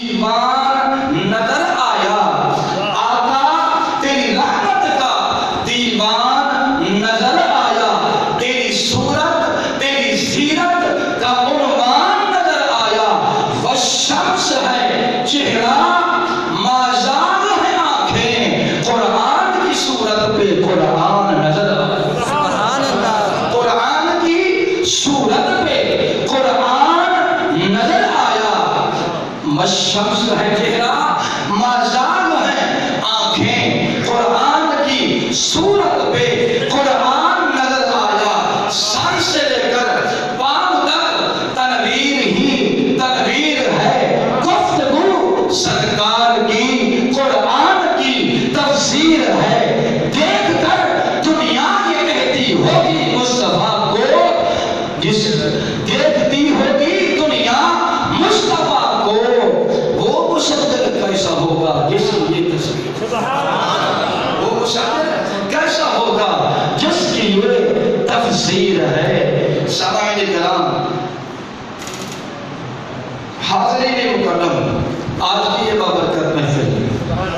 دیوان نظر آیا، آقا تیری رحمت کا دیوان نظر آیا، تیری صورت تیری سیرت کا عنوان نظر آیا، وہ شمس ہے چہرہ مازاغ ہے آنکھیں، قرآن کی صورت پہ قرآن نظر آیا، سبحان اللہ، قرآن کی صورت پہ قرآن نظر آیا، الشمس ہے چہرہ مازاغ ہے آنکھیں، قرآن کی صورت پہ قرآن نظر آیا، سر سے لے کر پاؤں تک تنویر ہی تنویر ہے، گفتگو سرکار کی قرآن کی تفسیر ہے، دیکھ کر دنیا یہ کہتی ہوگی مصطفیٰ کو، جس دیکھتی ہوگی دنیا مصطفیٰ کو، وہ مصدق کیسا ہوگا جس کی یہ تصویر، وہ مصدق کیسا ہوگا جس کی یہ تفسیر ہے۔ سامعین کرام، حاضرین مکرم، آج کی یہ بابرکت محفل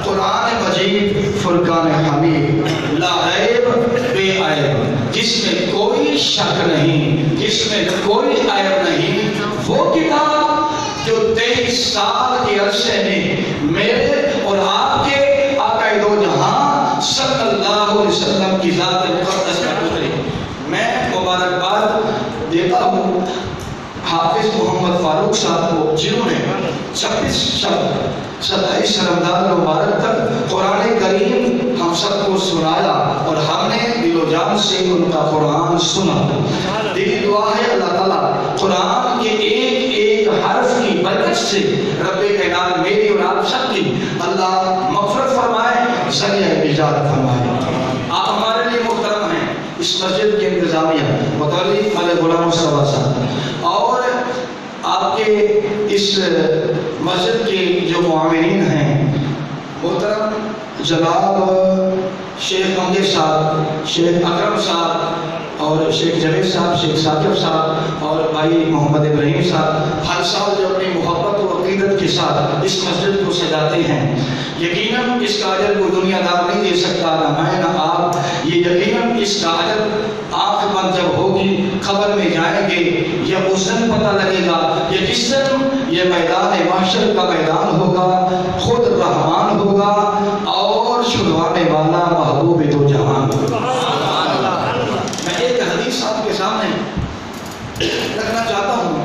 قرآن مجید فرقان حمید لا عیب بے عیب، جس میں کوئی شک نہیں، جس میں کوئی عیب نہیں، وہ کتاب جو 23 سال کے عرصے میں میرے اور آپ کے آقا دو جہاں صلی اللہ علیہ وسلم کی ذات مقدس پر اتری۔ میں مبارکباد دیتا ہوں حافظ محمد فاروق صاحب کو، جنہوں نے 26 شب 27 رمضان مبارک تک قرآن کریم ہم سب کو سنایا، اور ہم نے دل و جان سے ان کا قرآن سنا۔ دلی دعا ہے اللہ تعالیٰ قرآن کے ایک ایک حرف کی برکت سے رب کائنات میری اور آپ سب کی اللہ مغفرت فرمائے، ذریعہ نجات فرمائے۔ آپ ہمارے لیے محترم ہیں، اس مسجد کے انتظامیہ متولی علیہ غلام مصطفیٰ صاحب، اور آپ کے اس مسجد کے جو معاونین ہیں، محترم جناب شیخ امجد صاحب، شیخ اکرم صاحب، اور شیخ جاوید صاحب، شیخ ثاقب صاحب، اور بھائی محمد ابراہیم صاحب، ہر سال جو اپنی محبت و عقیدت کے ساتھ اس مسجد کو سجاتے ہیں، یقیناً اس کا اجر کوئی دنیا دار نہیں دے سکتا، نہ میں نہ آپ، یہ یقیناً اس کا اجر آنکھ بند جب ہوگی قبر میں جائیں گے، یہ اس دن پتہ لگے گا، یہ جس دن یہ میدان محشر کا میدان ہوگا، خود رحمان ہوگا اور چھڑوانے والا محبوب دو جہان ہوگا۔ میں ایک حدیث آپ کے سامنے رکھنا چاہتا ہوں،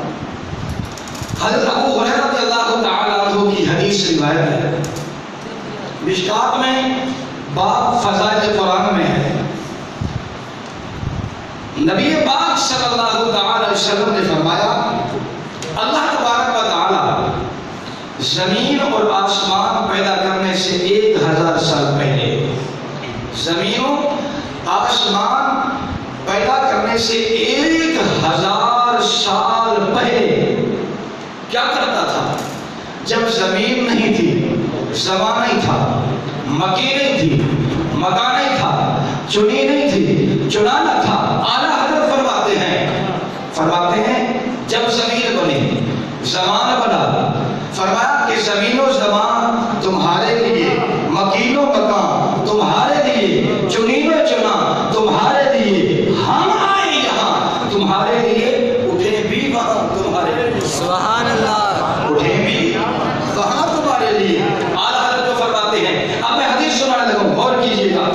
حضرت ابو ہریرہ رضی اللہ تعالیٰ عنہ کی حدیث روایت ہے، مشکات میں باب فضائل قرآن میں ہے، نبی پاک صلی اللہ تعالیٰ علیہ وسلم نے فرمایا، اللہ تبارک و تعالیٰ زمین اور آسمان پیدا کرنے سے 1000 سال پہلے، زمین و آسمان پیدا کرنے سے 1000 سال پہلے کیا کرتا تھا؟ جب زمین نہیں تھی، زمان نہیں تھا، مکی نہیں تھی، مکان نہیں تھا، چنی نہیں تھی، چنا نہ تھا، اعلیٰ حضرت فرماتے ہیں جب زمین بنی، زمان بنا، فرمایا کہ زمین و زمان تمہارے لیے، مکین و مکان تمہارے لیے، چنین و چنا تمہارے لیے، ہم آئے یہاں تمہارے لیے، اٹھے بھی وہاں تمہارے لیے، سبحان اللہ، اٹھے بھی وہاں تمہارے لیے، اعلیٰ حضرت جو فرماتے ہیں۔ اب میں حدیث سنانے لگوں، غور کیجئے گا،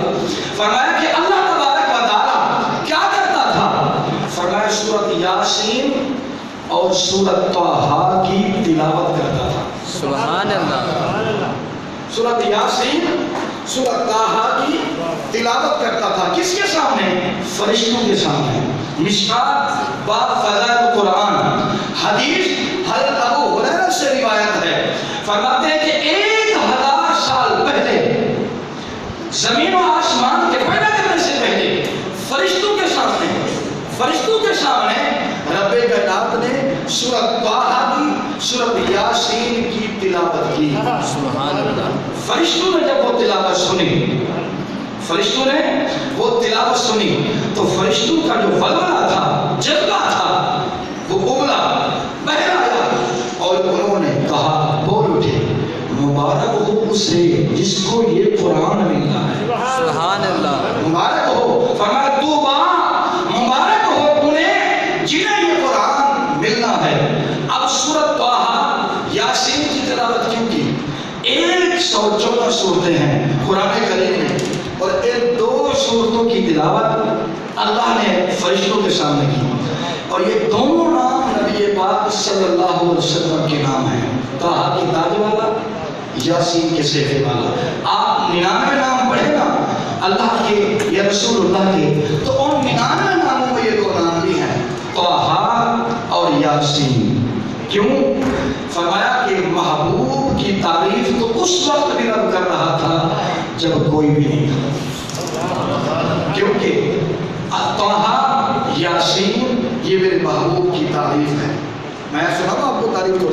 فرمایا کہ اللہ تبارک و تعالیٰ کیا کرتا تھا؟ فرمایا سورۃ یاسین اور سورۃ طٰہٰ کی تلاوت کرتا تھا، سبحان اللہ، سورۃ یاسین، سورۃ طٰہٰ کی تلاوت کرتا تھا، کس کے سامنے؟ فرشتوں کے سامنے۔ مشکات باب فضائل قرآن، حدیث حضرت ابو ہریرہ سے روایت ہے، فرماتے ہیں کہ 1000 سال پہلے زمین و آسمان کے پیدا کرنے سے پہلے فرشتوں کے سامنے رب کائنات نے سورۃ طٰہٰ کی، سورۃ یاسین کی تلاوت کی، سبحان اللہ۔ فرشتوں نے جب وہ تلاوت سنی تو فرشتوں کا جو ولولہ تھا، جذبہ تھا، وہ ابلا، بہر آیا، اور انہوں نے کہا، بول اٹھے، سے جس کو یہ قرآن ملنا ہے. سبحان اللہ. مبارک ہو. فرمایا توبہ مبارک ہو انہیں جنہیں یہ قرآن ملنا ہے. اب سورۃ طٰہٰ یاسین کی تلاوت کیوں کی؟ 114 صورتیں ہیں قرآن کریم میں اور ان 2 صورتوں کی تلاوت اللہ نے فرشتوں کے سامنے کی اور یہ دونوں نام نبی پاک صلی اللہ علیہ وسلم کے نام ہیں. طٰہٰ کی تاج والا، یاسین کے سیفے والا. آپ 99 نام پڑھیں نا اللہ کے یا رسول اللہ کے تو ان 99 ناموں میں یہ 2 نام بھی ہیں طٰہٰ اور یاسین. کیوں؟ فرمایا کہ محبوب کی تعریف تو اس وقت بھی رب کر رہا تھا جب کوئی بھی نہیں تھا، کیونکہ طٰہٰ یاسین یہ میرے محبوب کی تعریف ہے. میں سناؤں آپ کو تعریف تو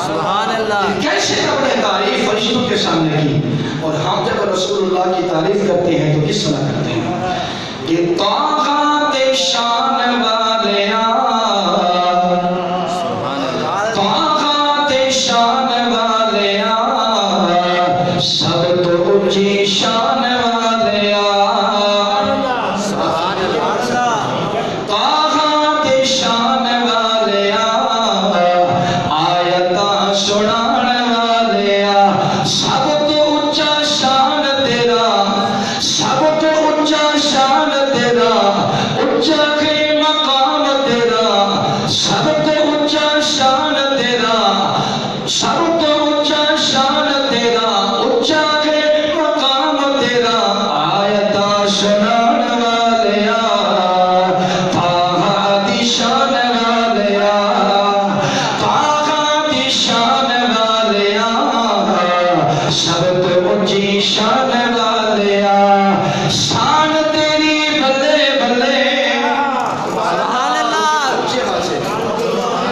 سبحان اللہ. کیسے رب نے تعریف فرشتوں کے سامنے کی اور ہم جب رسول اللہ کی تعریف کرتے ہیں تو کس طرح کرتے ہیں کہ طٰہٰ تے شان والیاں سب تو اونچی شان والیا. سبحان اللہ. طٰہٰ تے شان والیا آیتاں سنان والیا سب تو اونچا شان تیرا، سب تو اونچا شان تیرا، اونچا کے مقام تیرا، سب تو اونچا شان تیرا، سب تو اونچا شان تیرا، اونچا کے مقام تیرا. آیتاں سنان والیا طٰہٰ دی شان والیا، طٰہٰ دی شان والیا سب تو اونچی شان والیا. شان تیری بلے بلے. سبحان اللہ.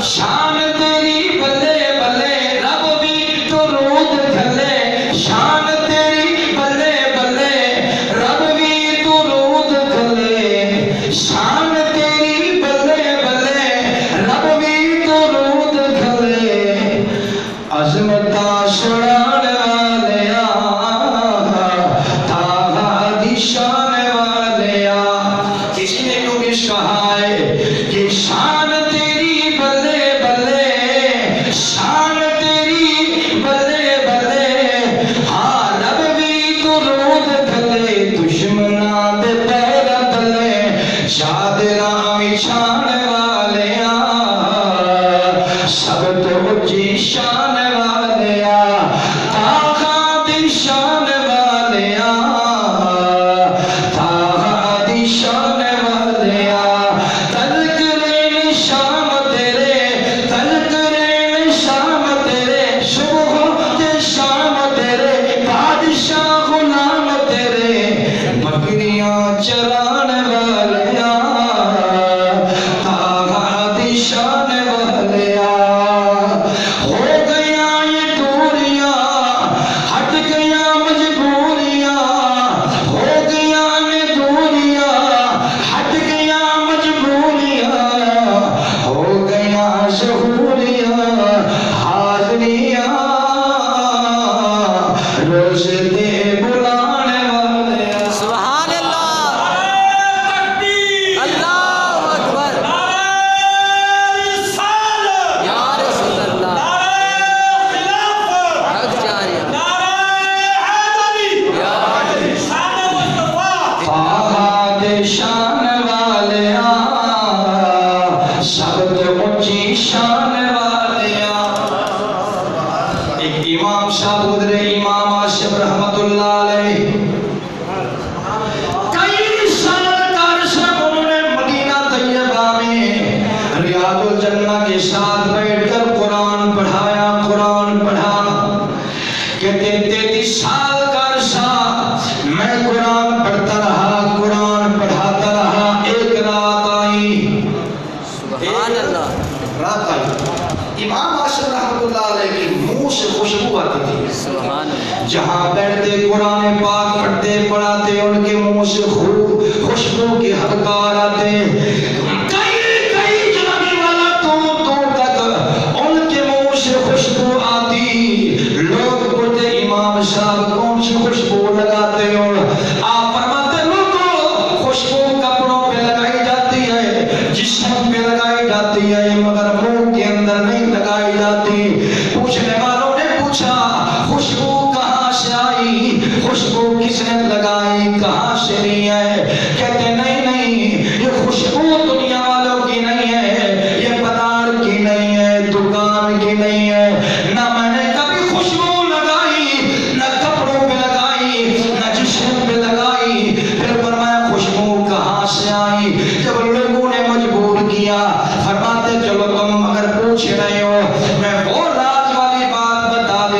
شان تیری بلے بلے رب بھی درود گھلے. شان تیری بلے بلے رب بھی درود گھلے. شان تیری بلے بلے رب بھی درود گھلے. عظمتاں سنان والیا طٰہٰ دی شان والیا. کسی نے یوں بھی کہا ہے کہ شان تیری بلے بلے، شان تیری بلے بلے. ہاں رب بھی درود گھلے دشمناں دے پیر تلے. چادراں وچھان والیاں سب تو اونچی شان والیا. طٰہٰ دی شان والیا، طٰہٰ دی شان والیا. تذکرے شام تیرے، تذکرے شام تیرے، صبح تے شام تیرے، بادشاہ غلام تیرے، بکریاں چران والیا. طٰہٰ دی شان والیا. ہو گیا یہ دوریاں، ہٹ گیا مجبوریاں، ہو گیا یہ دوریاں، ہٹ گیا مجبوریاں، ہو گیا ظہوریاں حاضریاں روز دے بلانے والے. سبحان اللہ. اللہ اکبر. یا رسول اللہ. حق جاریہ. یا طٰہٰ دے شان والیا سب تو اونچی شان والیا. ایک امام صاحب گزرے، امام عاشق رحمت اللہ علیہ. کئی سال کا عرصہ انہوں نے مدینہ طیبہ میں ریاض الجنہ کے ساتھ بیٹھ کر قرآن پڑھایا، قرآن پڑھا. کہتے 33 سال کا عرصہ میں قرآن پڑھتا رہا، قرآن پڑھاتا رہا. ایک رات آئی، سبحان اللہ. رات آئی. امام عاشق رحمت اللہ علیہ کے منہ سے خوشبو آتی تھی. سبحان اللہ. جہاں بیٹھتے قرآن پاک پڑھتے پڑھاتے ان کے منہ سے خوشبو کے ہلکار آتے. کئی جنابی والا دور تک ان کے منہ سے خوشبو آتی. لوگ بولتے امام صاحب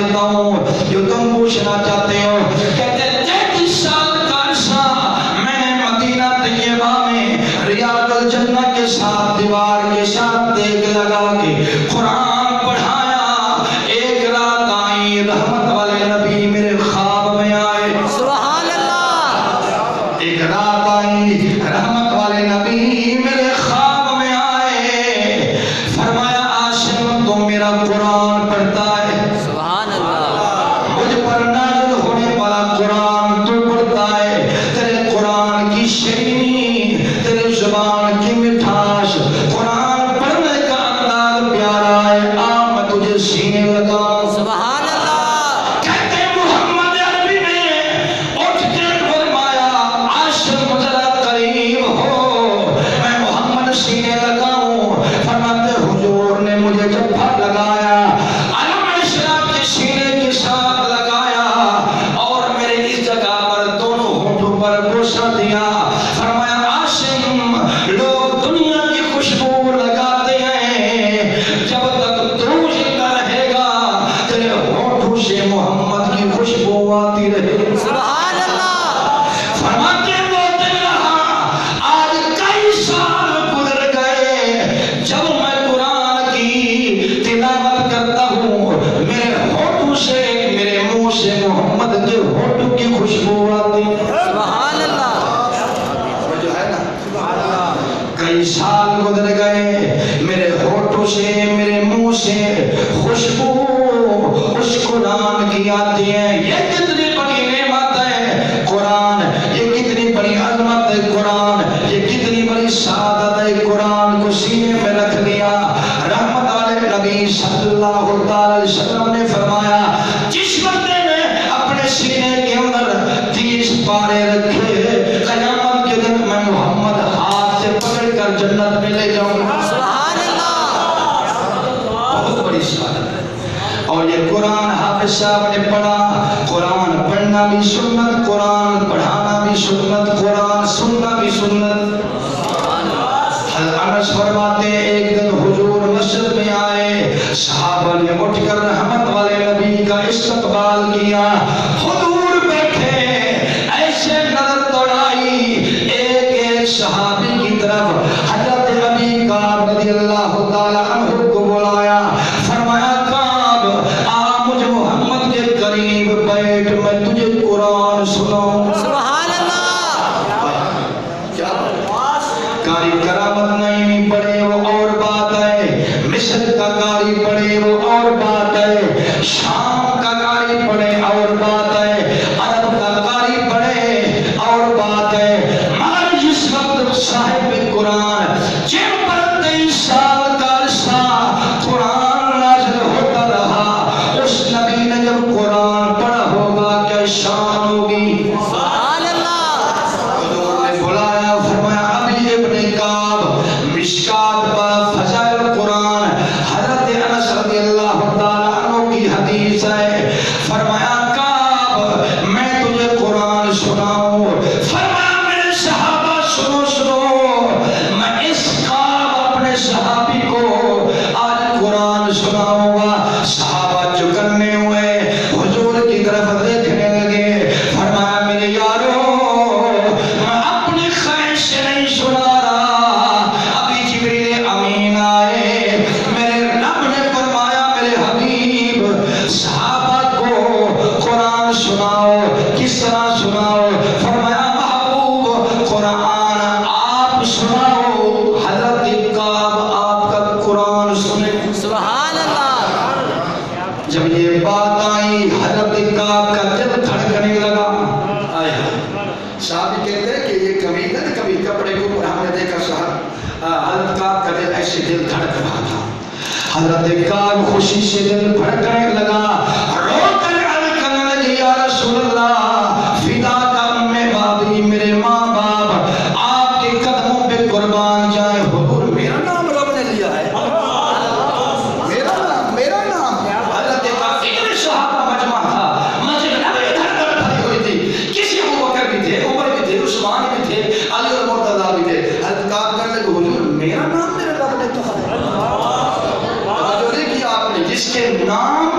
دیتا ہوں جو تم پوچھنا چاہتے ہو. کہتے 33 سال کا عرصہ میں نے مدینہ طیبہ میں ریاض الجنہ کے ساتھ دیوار کے ساتھ دیگ لگا کے قرآن پڑھایا. ایک رات آئی رحمت والے نبی میرے خواب میں آئے. سبحان اللہ. ایک رات آئی رحمت والے نبی میرے خواب میں آئے. فرمایا عاشم تو میرا قرآن پڑھتا ہے. سبحان اللہ. مجھ پر نازل ہونے والا قرآن تو پڑھتا ہے. تیرے قرآن کی شیرینی، تیرے زبان کی مٹھاس، قرآن پڑھنے کا انداز پیارا ہے. آ میں تجھے سینے لگاؤں. سبحان اللہ. کہتے محمد عربی نے اٹھ کے فرمایا عاشم ذرا قریب ہو میں محمد سینے لگاؤں. فرماتے حضور نے مجھے جبھا لگایا، علم اشراق کے سینے کے ساتھ لگایا اور میرے اس جگہ پر دونوں ہونٹوں پر بوسہ دیا. فرمایا عاشم لوگ دنیا کی خوشبو لگاتے ہیں، جب تک تو زندہ رہے گا تیرے ہونٹوں سے محمد کی خوشبو آتی رہے گی. سبحان اللہ. فرماتے وہ دن رہا آج کئی سال گزر گئے جب میں قرآن کی تلاوت کرتا ہوں میرے ہونٹوں سے میرے منہ سے محمد کے ہونٹوں کی خوشبو آتی ہے. سبحان اللہ. جو ہے نا کئی سال گزر گئے میرے ہونٹوں سے میرے منہ سے خوشبو اس قرآن کی آتی ہے. یہ کتنی بڑی نعمت ہے قرآن، یہ کتنی بڑی عظمت ہے قرآن، یہ کتنی بڑی سعادت ہے. قرآن کو سینے میں رکھ لیا. رحمت والے نبی صلی اللہ علیہ وسلم نے فرمایا جس بندے نے اپنے سینے کے اندر 30 پارے رکھے قیامت کے دن میں محمد ہاتھ سے پکڑ کر جنت میں لے جاؤں گا. سبحان اللہ. بہت بڑی سعادت ہے. اور یہ قرآن حافظ صاحب نے پڑھا. قرآن پڑھنا بھی سنت، قرآن پڑھانا بھی سنت، قرآن سننا بھی سنت. حضرت انس فرماتے ہیں ایک دن حضور مسجد میں آئے، صحابہ نے اٹھ کر رحمت والے نبی کا استقبال کیا. حضور بیٹھے ایسے نظر دوڑائی ایک ایک صحابی کی طرف. حضرت ابی کعب رضی اللہ تعالی عنہ کو بلایا. فرمایا کعب آ مجھے محمد کے قریب بیٹھ میں تجھے قرآن سناؤں. سبحان اللہ. کیا کاری کرامت نہیں پڑھے وہ اور بات ہے، مصر کا کاری پڑھے وہ اور بات ہے، شام کا کاری پڑھے اور بات ہے، عرب کا کاری پڑھے اور بات ہے. مگر جس وقت صاحب قرآن جن پر 23 سال کا عرصہ قرآن نازل ہوتا رہا اس نبی نے جب قرآن پڑھا ہوگا کیا شان ہوگی. سبحان اللہ. حضور نے بلایا. فرمایا ابی ابن کعب مشکات با فضائل قرآن حضرت انس رضی اللہ تعالیٰ عنہ کی حدیث ہے. فرمایا کعب میں تجھے قرآن سناؤں. فرمایا میرے صحابہ سنو سنو میں اس کعب اپنے صحابی کو آج قرآن سناؤں گا. صحابہ چکنے ہوئے حضور کی طرف دیکھنے لگے. فرمایا میرے یارو میں اپنی خواہش سے نہیں سنا رہا. ابھی جبریل امین آئے میرے رب نے فرمایا میرے حبیب صحابہ کو قرآن سناؤ. کس طرح سناؤ؟ فرمایا محبوب قرآن آپ سناؤ. حضرت کعب آپ کا قرآن سنے. سبحان اللہ. جب یہ بات آئی حضرت کعب کا دل دھڑکنے لگا. صحابی کہتے ہیں کہ یہ کبھی نہ کبھی کپڑے کو اوپر ہم نے دیکھا صاحب حضرت کعب کا دل ایسے دل دھڑک رہا تھا. حضرت کعب خوشی سے دل دھڑکنے لگا. رو کر عرض کرنے لگی یا رسول اللہ فدا کا امی بابی میرے ماں باپ آپ کے قدموں پہ قربان جائیں. حضور میرا نام رب نے لیا ہے. میرا نام حضرت کعب اتنے صحابہ مجمع تھا. مسجد نبوی ادھر ادھر بھری ہوئی تھی. کسی ابو بکر بھی تھے، عمر بھی تھے، عثمان بھی تھے، علی اور مرتضیٰ بھی تھے. حضرت کعب کہنے لگے حضور میرا نام میرے رب نے کہا ہے. توجہ نہیں کیا آپ نے. جس کے نام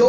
2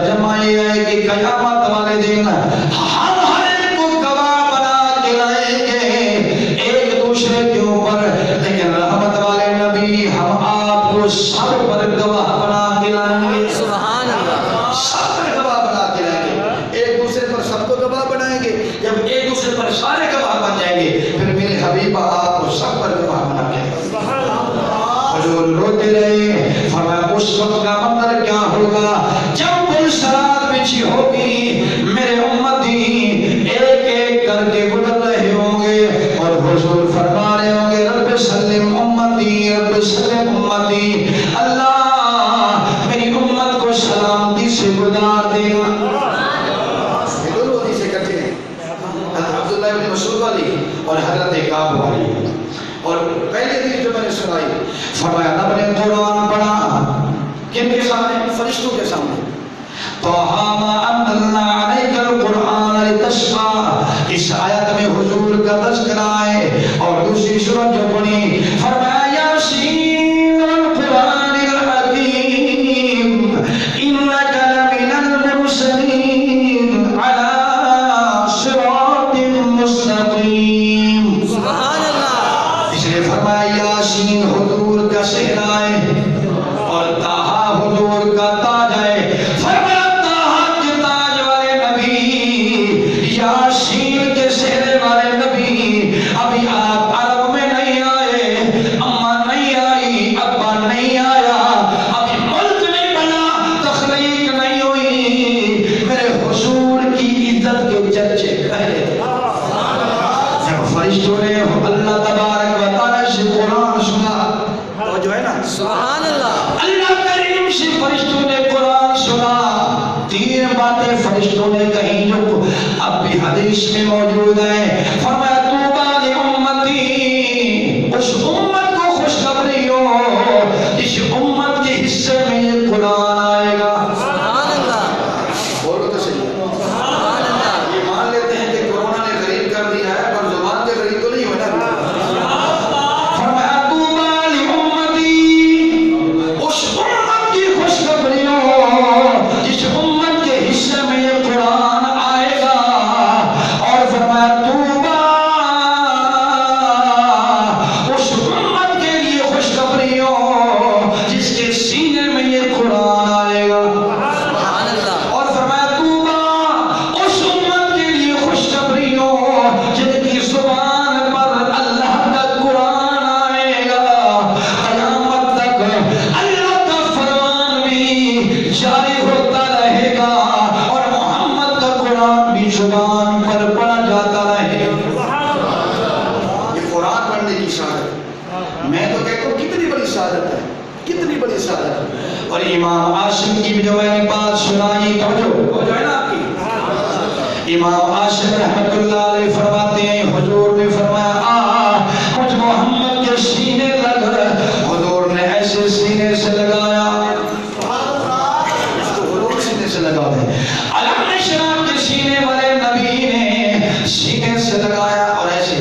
ترجمہ یہ ہے کہ قیامت والے دن ہم ہر ایک کو گواہ بنا کے لائیں گے ایک دوسرے کے اوپر، لیکن رحمت والے نبی ہم آپ کو سب پر گواہ بنا کے لائیں گے۔ سبحان اللہ، سب پر گواہ بنا کے لائیں گے، ایک دوسرے پر سب کو گواہ بنائیں گے۔ جب ایک دوسرے پر سارے گواہ بن جائیں گے پھر میرے حبیب آپ کو سب پر گواہ بنا کے لائیں گے۔ حضور روتے رہے، فرمایا اس وقت کا منظر کیا ہوگا جب پل صراط بچھی ہوگی، میرے امتی ایک ایک کر کے گزر رہے ہوں گے اور حضور فرما رہے ہوں گے رب سلم امتی، رب سلم امتی، اللہ میری امت کو سلامتی سے گزار دے گا۔ یہ دونوں حدیثیں کہتے ہیں، حضرت عبداللہ بن مسعود والی اور حضرت کعب والی۔ اور پہلے حدیث جو میں نے سنائی، فرمایا رب نے قرآن پڑھا کن کے سامنے؟ فرشتوں کے سامنے۔ طٰہٰ مَا أَنزَلْنَا عَلَيْكَ الْقُرْآنَ لِتَشْقَىٰ، اس آیت میں حضور کا تذکرہ ہے۔ اور دوسری سورت جو پڑھی فرمایا یاسین والقرآن الحکیم إِنَّكَ لَمِنَ الْمُرْسَلِينَ عَلَىٰ صِرَاطٍ مُّسْتَقِيمٍ۔ سبحان اللہ، اس نے فرمایا یاسین حضور کا صحرا ہے اور طٰہٰ حضور کا تاج ہے۔ فرمایا طٰہٰ کے تاج والے نبی، یاسین کے صحرے والے نبی، ابھی آپ عرب میں نہیں آئے، اماں نہیں آئی، ابا نہیں آیا، ابھی ملک نہیں بنا، تخلیق نہیں ہوئی، میرے حضور کی عزت کے چرچے پہلے جب فرشتوں نے اللہ تبارک و تعالی سے قرآن سنا، تو جو ہے نا سبحان اللہ، اللہ کریم سے فرشتوں نے قرآن سنا، تین باتیں فرشتوں نے کہیں جو اب بھی حدیث میں موجود ہیں۔ فرمایا طوبیٰ لأمتی، اس امت کو خوشخبری ہو جس امت کے حصے میں یہ قرآن آئے گا۔ سبحان اللہ، بولو تو صحیح، سبحان اللہ، یہ مان لیتے ہیں کہ کورونا نے غریب کر دیا ہے پر زبان کے غریب تو نہیں ہونا۔ فرمایا طوبیٰ لأمتی، اس امت کی خوشخبری ہو جس امت کے حصے میں یہ قرآن آئے گا۔ اور فرمایا طوبیٰ، اس امت کے لیے خوشخبری ہو جس کے سینے میں یہ قرآن آئے گا۔ سبحان اللہ، اور فرمایا طوبیٰ، اس امت کے لیے خوشخبری ہو جن کی زبان پر اللہ کا قرآن آئے گا۔ قیامت تک اللہ کا فرمان بھی جاری ہوتا رہے گا اور محمد کا قرآن بھی زبان پر پڑھا جاتا رہے گا۔ یہ قرآن پڑھنے کی سعادت، میں تو کہتا ہوں کتنی بڑی سعادت ہے، کتنی بڑی سعادت ہے۔ اور امام عاصم کی بھی جو میں نے بات سنائی تو جو ہے نا آپ کی، امام عاصم رحمت اللہ علیہ فرماتے ہیں حضور نے فرمایا مجھ محمد کے سینے لگ، حضور نے ایسے سینے سے لگایا، اس کو حضور سینے سے لگا دے، علم شراب کے سینے والے نبی نے سینے سے لگایا اور ایسے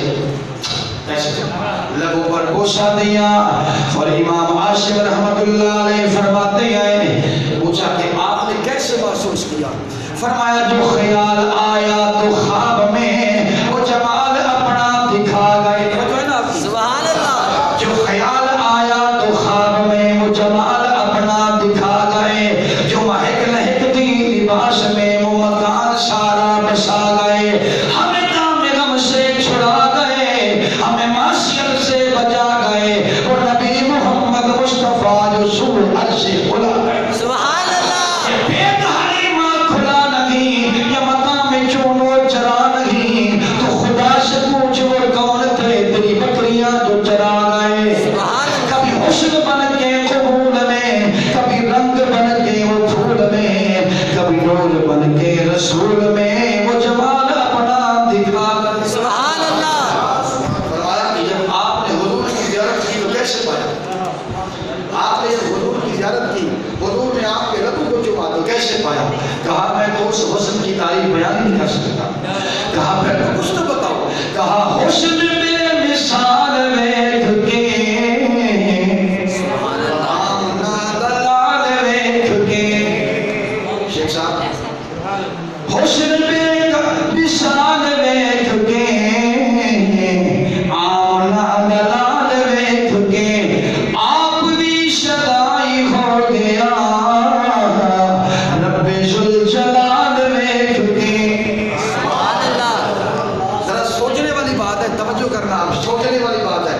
لبوں پر بوسہ دیا۔ اور امام عاصم رحمت اللہ علیہ فرماتے ہیں پوچھا کہ آپ نے کیسے محسوس کیا؟ فرمایا جو خیال آیا تو خواب میں وہ جمال اپنا دکھا گئے۔ سبحان اللہ، جو خیال آیا تو خواب میں وہ جمال اپنا دکھا گئے، جو مہک لہکتی لباس میں وہ مکان سارا بسا گئے، ہمیں کام غم سے چھڑا گئے، ہمیں معصیت سے بچا گئے، وہ نبی محمد مصطفیٰ جو سور عرش سے کھلا گئے۔ سبحان اللہ، یہ پیٹ حریمہ کھلا نہیں، یہ مقام چونو چرا نہیں، تو خدا سے پوچھ وہ کون تھے تیری بکریاں جو چرا گئے۔ کبھی حسن بن کے قبول میں، کبھی رنگ بن کے وہ پھول میں، کبھی نور بن کے رسول میں، وہ جمال اپنا دکھا کر۔ سبحان اللہ، فرمایا کہ جب آپ نے حضور کی زیارت کی تو کیسے پایا؟ آپ نے جب حضور کی زیارت کی، حضور نے آپ کے لبوں کو چوما تو کیسے پایا؟ کہا میں تو اس حسن کی تعریف بیان نہیں کر سکتا۔ کہا پھر تو کچھ تو بتاؤ۔ کہا حسن بے مثال دیکھ کے، آمنا دلال دیکھ کے، شیخ صاحب حسن پہ نشان ویکھ کے آمنا دلال ویکھ کے آپ بھی شدائی ہو گیا رب ذوالجلال ویکھ کے. سبحان اللہ. ذرا سوچنے والی بات ہے, توجہ کرنا, آپ سوچنے والی بات ہے.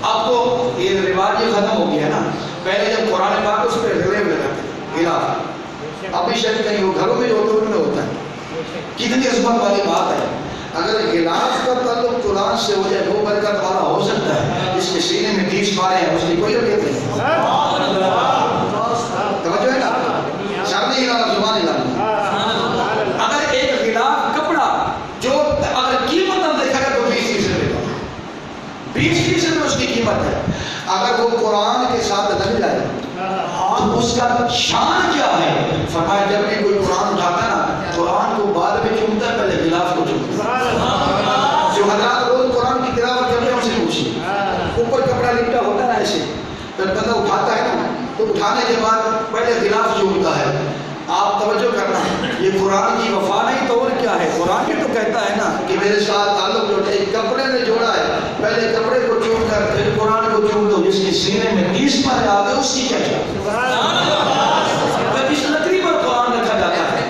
آپ کو یہ رواج یہ ختم ہو گیا نا. پہلے جب قرآن پاک اس پہ غلاف لگاتے غلاف, ابھی شاید کہیں وہ گھروں میں جو ہوتا ہے ان میں ہوتا ہے. کتنی عظمت والی بات ہے. اگر غلاف کا تعلق قرآن سے ہو جائے وہ برکت والا ہو سکتا ہے. جس کے سینے میں 30 پارے ہیں اس کی کوئی حقیقت نہیں. توجہ ہے نا, شرطی غلاف زبان غلاف. اگر ایک غلاف کپڑا جو اگر قیمت ہم دیکھا گیا تو 20 روپے کا, 20 روپے اس کی قیمت ہے. اگر وہ قرآن کے ساتھ لگ جائے تو اس کا شان کیا ہے. فرمایا جب بھی کوئی قرآن اٹھاتا ہے نا, قرآن کو بعد میں چومتا ہے, پہلے غلاف کو چومتا ہے. جو حضرات روز قرآن کی تلاوت کرتے ہیں ان سے پوچھیے, اوپر کپڑا لپٹا ہوتا ہے نا ایسے, جب بندہ اٹھاتا ہے نا تو اٹھانے کے بعد پہلے غلاف چومتا ہے. آپ توجہ کرنا, یہ قرآن کی وفا نہیں تو اور کیا ہے. قرآن یہ تو کہتا ہے نا کہ میرے ساتھ تعلق جو ہے کپڑے نے جوڑا ہے, پہلے کپڑے کو چوم کر پھر قرآن کو چوم دو. جس کے سینے میں 30 پارے آ گئے اس کی کیا چاہیے. اس لکڑی پر قرآن رکھا جاتا ہے.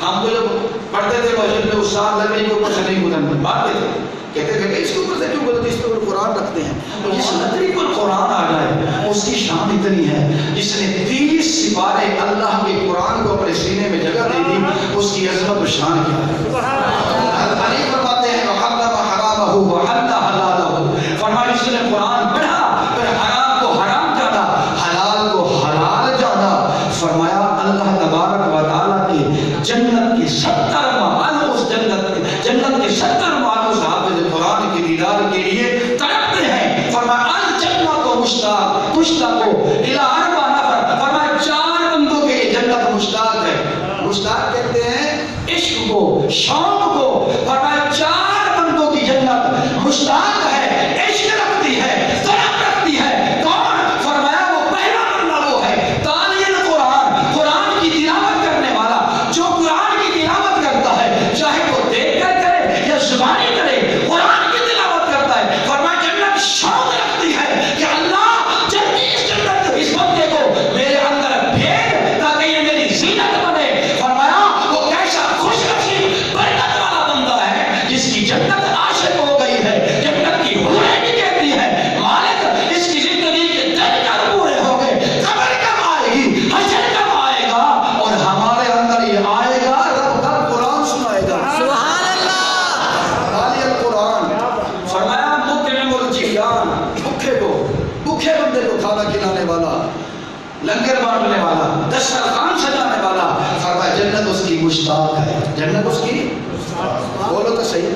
ہم تو جب پڑھتے تھے مسجد میں استاد لکڑی کے اوپر سے نہیں مارتے تھے, کہتے تھے کہ اس کے اوپر سے کیوں بولتے, اس کے اوپر قرآن رکھتے ہیں. تو جس لکڑی پر قرآن آ جائے اس کی شان اتنی ہے. جس نے 30 سپارے اللہ کے قرآن کو اپنے سینے میں جگہ دے دی, اس کی عظمت و شان کیا ہے. علی فرماتے ہیں وحرم حرامہ وحل حلالہ. فرمایا جس نے قرآن پڑھا پھر حرام کو حرام جانا, حلال کو حلال جانا. فرمایا اللہ تبارک و تعالیٰ کی جنت کی 70 محل, اس جنت کے 70 محل اس حافظ قرآن کی دیدار کے لیے تڑپتے ہیں. فرمایا الجنت و مشتاق مشتاق الی 4 نفر. فرمایا 4 بندوں کے لیے جنت مشتاق ہے. مشتاق کہتے ہیں عشق کو, شوق کو. فرمایا 4 بندوں کی جنت مشتاق ہے, عشق رکھتی ہے, طلب رکھتی ہے. کون؟ فرمایا وہ پہلا بندہ وہ ہے تالی القرآن, قرآن کی تلاوت کرنے والا. جو قرآن کی تلاوت کرتا ہے چاہے وہ دیکھ کر کرے یا زبانی کرے, قرآن کی تلاوت کرتا ہے. فرمایا جنت شوق رکھتی ہے کہ اللہ جلدی اس جنت اس بندے کو میرے اندر بھیج تاکہ یہ میری زینت بنے. فرمایا وہ کیسا خوش نصیب برکت والا بندہ ہے جس کی جنت عاشق ہو گئی ہے. جنت کی حوریں بھی کہتی ہے مالک اس کی زندگی کے دن کب پورے ہو گئے, قبر کب آئے گی, حشر کب آئے گا, اور ہمارے اندر یہ آئے گا رب کب قرآن سنائے گا. سبحان اللہ. تالی القرآن. فرمایا مطعم الجیعان, بھوکے بندے کو کھانا کھلانے والا, لنگر بانٹنے والا, دسترخوان سجانے والا. فرمایا جنت اس کی مشتاق ہے. جنت اس کی, بولو تو صحیح.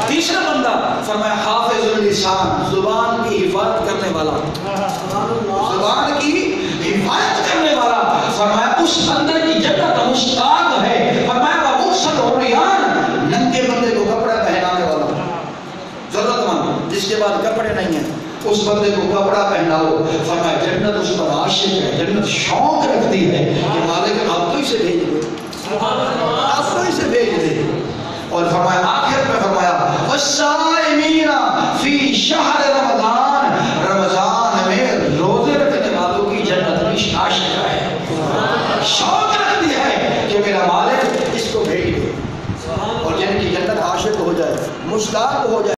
تیسرا بندہ فرمایا حافظ اللسان, زبان کی حفاظت کرنے والا, زبان کی حفاظت کرنے والا. فرمایا اس بندے کی جنت مشتاق ہے. فرمایا ومرسل عریان, ننگے بندے کو کپڑا پہنانے والا, ضرورت مند جس کے بعد کپڑے نہیں ہیں اس بندے کو کپڑا پہناؤ. فرمایا جنت اس پر عاشق ہے, جنت شوق رکھتی ہے کہ مالک آپ تو اسے بھیج دے, آپ تو اسے بھیج دے. اور فرمایا آخر میں فرمایا والصائمین فی شہر رمضان, رمضان میں روزے رکھنے والوں کی جنت بھی عاشق ہے, شوق رکھتی ہے کہ میرا مالک اس کو بھیج دے, اور جن کی جنت عاشق ہو جائے, مشتاق ہو جائے.